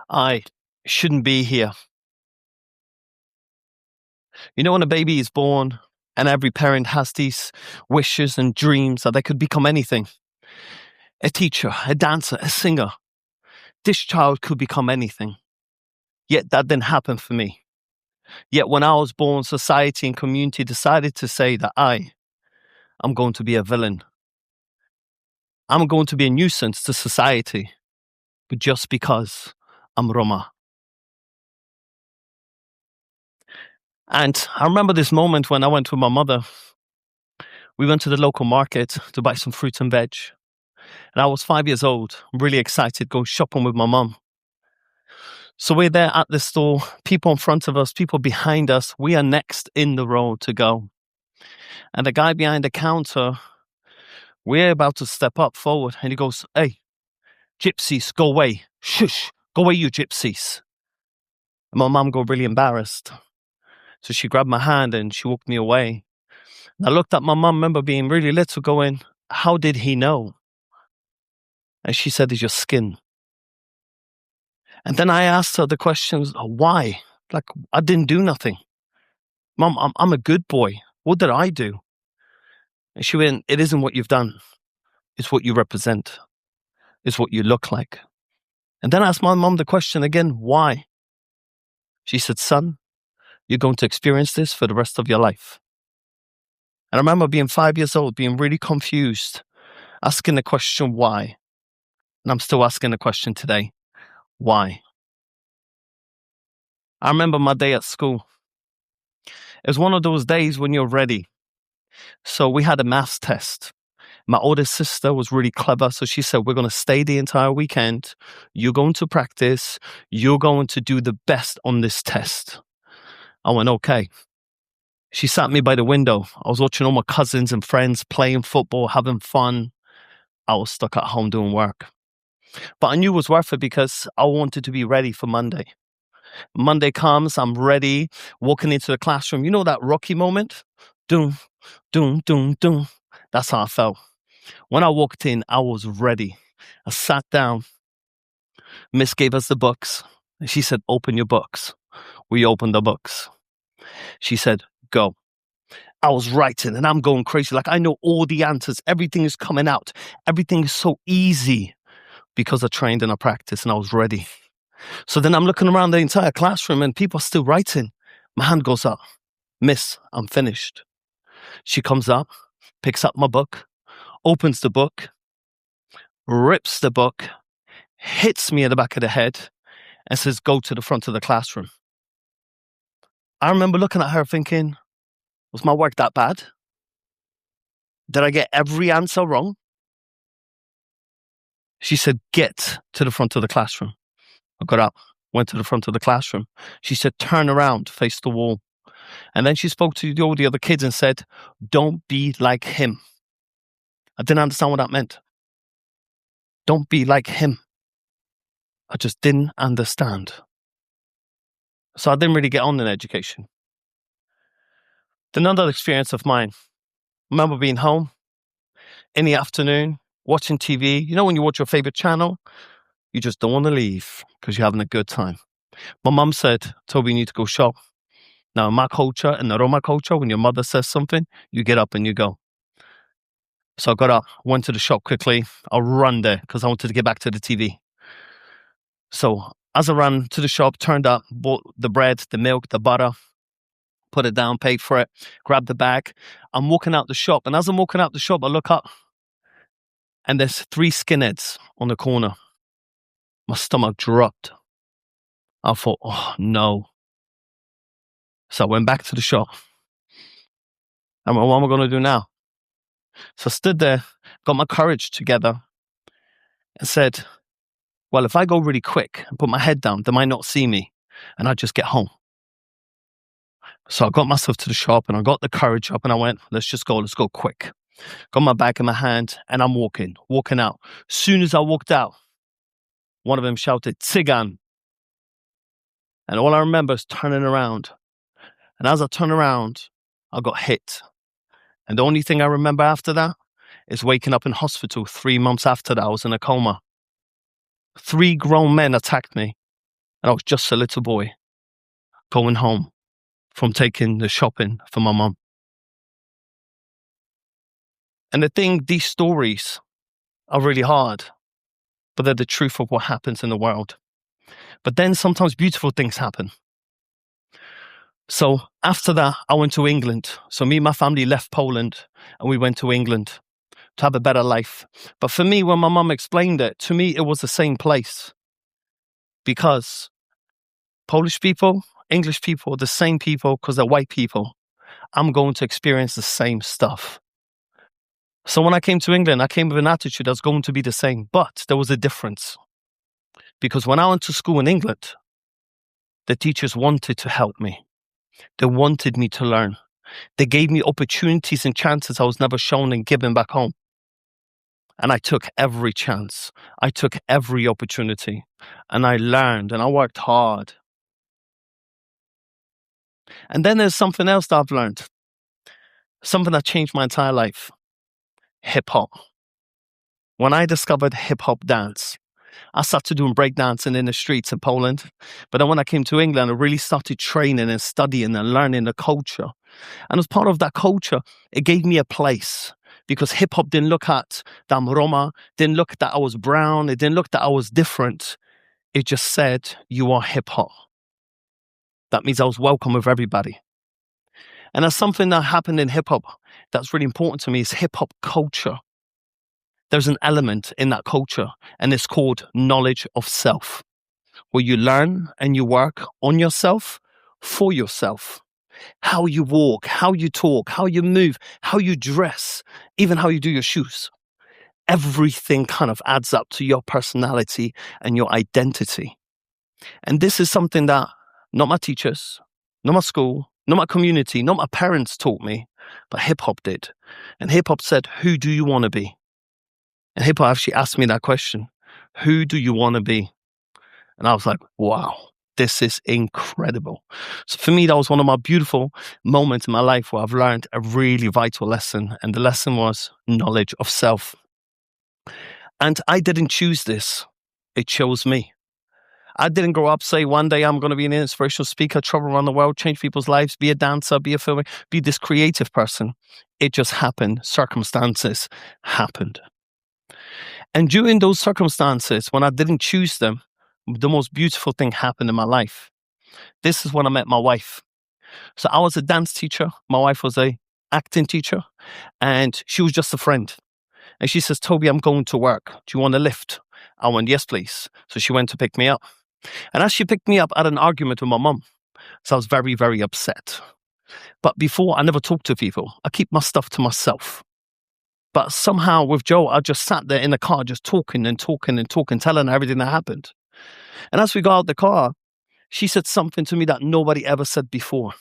I shouldn't be here. You know, when a baby is born and every parent has these wishes and dreams that they could become anything. A teacher, a dancer, a singer. This child could become anything. Yet that didn't happen for me. Yet when I was born, society and community decided to say that I'm going to be a villain. I'm going to be a nuisance to society, but just because I'm Roma. And I remember this moment when I went with my mother. We went to the local market to buy some fruits and veg. And I was 5 years old, really excited, go shopping with my mum. So we're there at the store, people in front of us, people behind us. We are next in the row to go. And the guy behind the counter, we're about to step up forward. And he goes, "Hey, gypsies, go away. Shush, go away, you gypsies." And my mum got really embarrassed. So she grabbed my hand and she walked me away. And I looked at my mum, remember being really little, going, "How did he know?" And she said, "It's your skin." And then I asked her the questions, why? Like, I didn't do nothing. Mum, I'm a good boy. What did I do? And she went, "It isn't what you've done. It's what you represent. It's what you look like." And then I asked my mum the question again, why? She said, "Son, you're going to experience this for the rest of your life." And I remember being 5 years old, being really confused, asking the question, why? And I'm still asking the question today, why? I remember my day at school. It was one of those days when you're ready. So we had a maths test. My older sister was really clever. So she said, "We're going to stay the entire weekend. You're going to practice. You're going to do the best on this test." I went, "Okay." She sat me by the window. I was watching all my cousins and friends playing football, having fun. I was stuck at home doing work. But I knew it was worth it because I wanted to be ready for Monday. Monday comes, I'm ready, walking into the classroom. You know that Rocky moment? Doom, doom, doom, doom. That's how I felt. When I walked in, I was ready. I sat down. Miss gave us the books. She said, "Open your books." We opened the books. She said, "Go." I was writing and I'm going crazy. Like, I know all the answers. Everything is coming out. Everything is so easy because I trained and I practiced and I was ready. So then I'm looking around the entire classroom and people are still writing. My hand goes up. "Miss, I'm finished." She comes up, picks up my book, opens the book, rips the book, hits me at the back of the head, and says, "Go to the front of the classroom." I remember looking at her thinking, was my work that bad? Did I get every answer wrong? She said, "Get to the front of the classroom." I got up, went to the front of the classroom. She said, "Turn around, face the wall." And then she spoke to all the other kids and said, "Don't be like him." I didn't understand what that meant. Don't be like him. I just didn't understand. So I didn't really get on in education. Then another experience of mine. I remember being home in the afternoon, watching TV. You know when you watch your favorite channel, you just don't want to leave because you're having a good time. My mum said, "Toby, you need to go shop." Now, in my culture, in the Roma culture, when your mother says something, you get up and you go. So I got up, went to the shop quickly. I'll run there because I wanted to get back to the TV. So as I ran to the shop, turned up, bought the bread, the milk, the butter, put it down, paid for it, grabbed the bag. I'm walking out the shop. And as I'm walking out the shop, I look up and there's 3 skinheads on the corner. My stomach dropped. I thought, oh no. So I went back to the shop. And what am I going to do now? So I stood there, got my courage together and said, well, if I go really quick and put my head down, they might not see me and I'll just get home. So I got myself to the shop and I got the courage up and I went, let's go quick. Got my bag in my hand and I'm walking out. As soon as I walked out, one of them shouted, "Tsigan." And all I remember is turning around. And as I turned around, I got hit. And the only thing I remember after that is waking up in hospital 3 months after that. I was in a coma. 3 grown men attacked me And I was just a little boy going home from taking the shopping for my mum. And these stories are really hard, but they're the truth of what happens in the world. But then sometimes beautiful things happen. So after that, I went to England. So me and my family left Poland and we went to England to have a better life. But for me, when my mum explained it, to me, it was the same place. Because Polish people, English people, the same people, because they're white people. I'm going to experience the same stuff. So when I came to England, I came with an attitude that's going to be the same. But there was a difference. Because when I went to school in England, the teachers wanted to help me. They wanted me to learn. They gave me opportunities and chances I was never shown and given back home. And I took every chance. I took every opportunity. And I learned and I worked hard. And then there's something else that I've learned. Something that changed my entire life. Hip hop. When I discovered hip hop dance, I started doing breakdancing in the streets of Poland. But then when I came to England, I really started training and studying and learning the culture. And as part of that culture, it gave me a place. Because hip hop didn't look at that I'm Roma, didn't look that I was brown, it didn't look that I was different. It just said, you are hip hop. That means I was welcome with everybody. And that's something that happened in hip hop that's really important to me is hip hop culture. There's an element in that culture, and it's called knowledge of self, where you learn and you work on yourself for yourself. How you walk, how you talk, how you move, how you dress, even how you do your shoes. Everything kind of adds up to your personality and your identity. And this is something that not my teachers, not my school, not my community, not my parents taught me, but hip hop did. And hip hop said, who do you want to be? And hip hop actually asked me that question. Who do you want to be? And I was like, wow. This is incredible. So for me, that was one of my beautiful moments in my life where I've learned a really vital lesson. And the lesson was knowledge of self. And I didn't choose this. It chose me. I didn't grow up, say, one day I'm going to be an inspirational speaker, travel around the world, change people's lives, be a dancer, be a filmer, be this creative person. It just happened. Circumstances happened. And during those circumstances, when I didn't choose them, the most beautiful thing happened in my life. This is when I met my wife. So I was a dance teacher. My wife was a acting teacher, and she was just a friend. And she says, Toby, I'm going to work. Do you want a lift? I went, yes, please. So she went to pick me up. And as she picked me up, I had an argument with my mum. So I was very, very upset. But before, I never talked to people. I keep my stuff to myself. But somehow with Joe, I just sat there in the car, just talking and talking and talking, telling her everything that happened. And as we got out the car, she said something to me that nobody ever said before.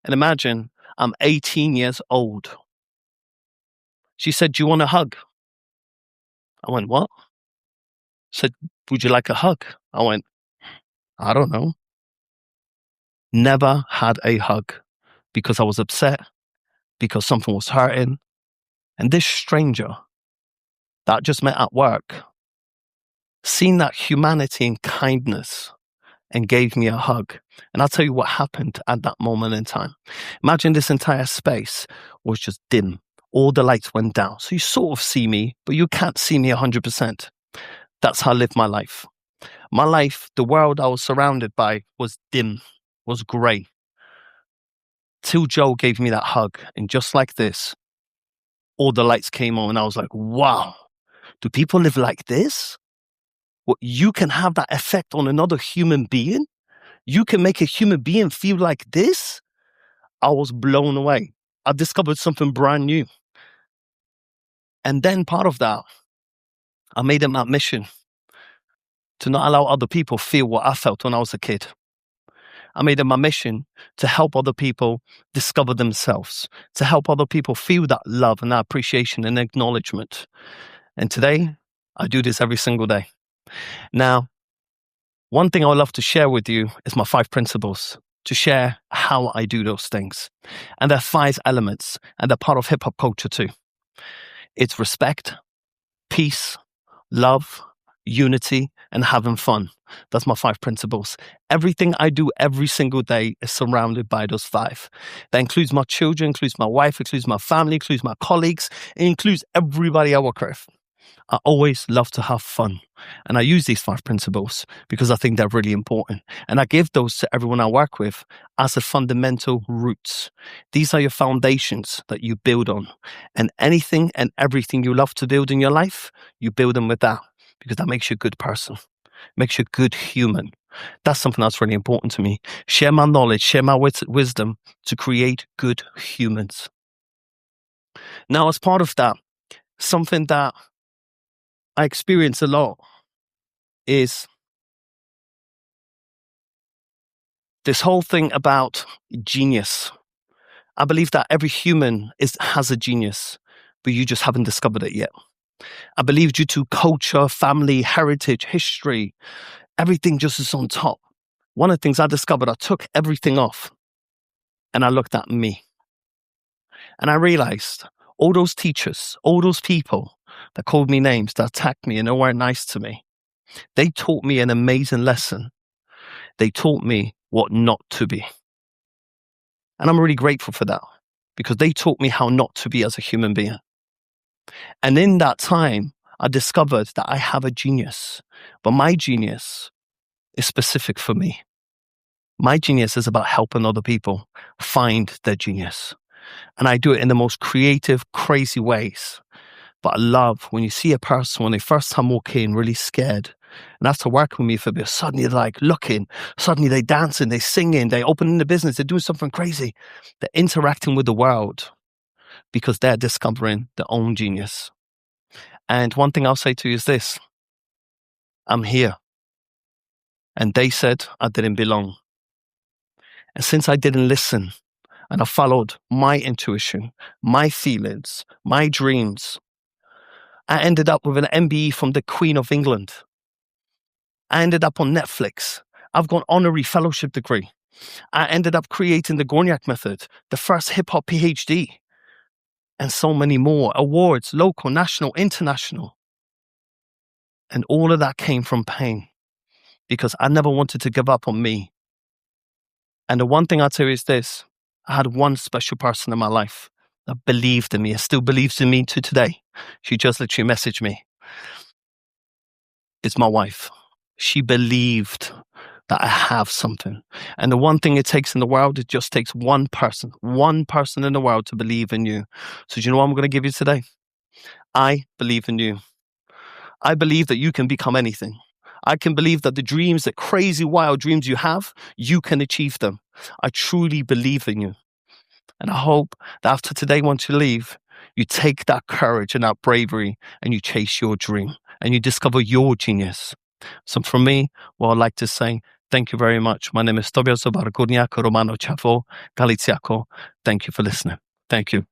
And imagine, I'm 18 years old. She said, do you want a hug? I went, what? Said, would you like a hug? I went, I don't know. Never had a hug because I was upset, because something was hurting. And this stranger that I just met at work, seen that humanity and kindness and gave me a hug. And I'll tell you what happened at that moment in time. Imagine this entire space was just dim. All the lights went down. So you sort of see me, but you can't see me 100%. That's how I lived my life. My life, the world I was surrounded by was dim, was grey. Till Joe gave me that hug. And just like this, all the lights came on and I was like, wow, do people live like this? What, you can have that effect on another human being? You can make a human being feel like this? I was blown away. I discovered something brand new. And then part of that, I made it my mission to not allow other people feel what I felt when I was a kid. I made it my mission to help other people discover themselves, to help other people feel that love and that appreciation and acknowledgement. And today, I do this every single day. Now, one thing I would love to share with you is my 5 principles, to share how I do those things. And there are 5 elements, and they're part of hip-hop culture too. It's respect, peace, love, unity, and having fun. That's my 5 principles. Everything I do every single day is surrounded by those 5. That includes my children, includes my wife, includes my family, includes my colleagues, it includes everybody I work with. I always love to have fun. And I use these 5 principles because I think they're really important. And I give those to everyone I work with as a fundamental roots. These are your foundations that you build on. And anything and everything you love to build in your life, you build them with that, because that makes you a good person, makes you a good human. That's something that's really important to me. Share my knowledge, share my wisdom to create good humans. Now, as part of that, something that I experience a lot is this whole thing about genius. I believe that every human has a genius, but you just haven't discovered it yet. I believe due to culture, family, heritage, history, everything just is on top. One of the things I discovered, I took everything off and I looked at me. And I realized all those teachers, all those people that called me names, that attacked me and they weren't nice to me, they taught me an amazing lesson. They taught me what not to be. And I'm really grateful for that, because they taught me how not to be as a human being. And in that time, I discovered that I have a genius, but my genius is specific for me. My genius is about helping other people find their genius. And I do it in the most creative, crazy ways. But I love when you see a person, when they first time walk in, really scared, and after working with me for a bit, suddenly they're like looking, suddenly they're dancing, they're singing, they're opening the business, they're doing something crazy. They're interacting with the world because they're discovering their own genius. And one thing I'll say to you is this: I'm here. And they said I didn't belong. And since I didn't listen and I followed my intuition, my feelings, my dreams, I ended up with an MBE from the Queen of England. I ended up on Netflix. I've got an honorary fellowship degree. I ended up creating the Gorniak method, the first hip-hop PhD, and so many more awards, local, national, international. And all of that came from pain, because I never wanted to give up on me. And the one thing I'll tell you is this: I had one special person in my life that believed in me and still believes in me to today. She just literally messaged me. It's my wife. She believed that I have something. And the one thing it takes in the world, it just takes one person in the world to believe in you. So do you know what I'm going to give you today? I believe in you. I believe that you can become anything. I can believe that the dreams, the crazy, wild dreams you have, you can achieve them. I truly believe in you. And I hope that after today, once you leave, you take that courage and that bravery and you chase your dream and you discover your genius. So from me, what I'd like to say, thank you very much. My name is Toby Gorniak Romano Chavo Galiciaco. Thank you for listening. Thank you.